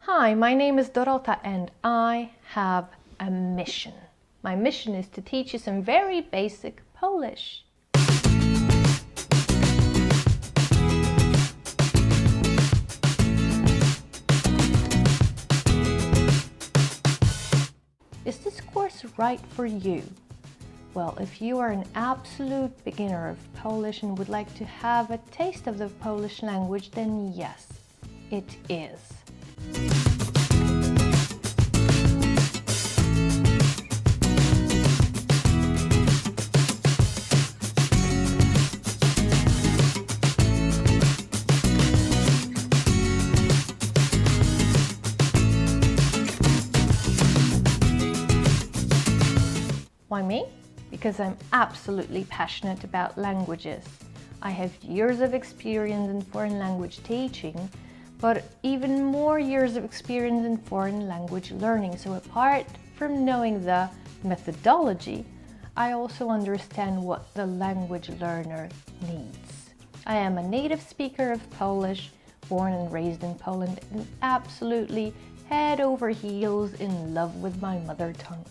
Hi, my name is Dorota and I have a mission. My mission is to teach you some very basic Polish. Is this course right for you? Well, if you are an absolute beginner of Polish and would like to have a taste of the Polish language, then yes, it is. Why me? Because I'm absolutely passionate about languages. I have years of experience in foreign language teaching, but even more years of experience in foreign language learning. So apart from knowing the methodology, I also understand what the language learner needs. I am a native speaker of Polish, born and raised in Poland, and absolutely head over heels in love with my mother tongue.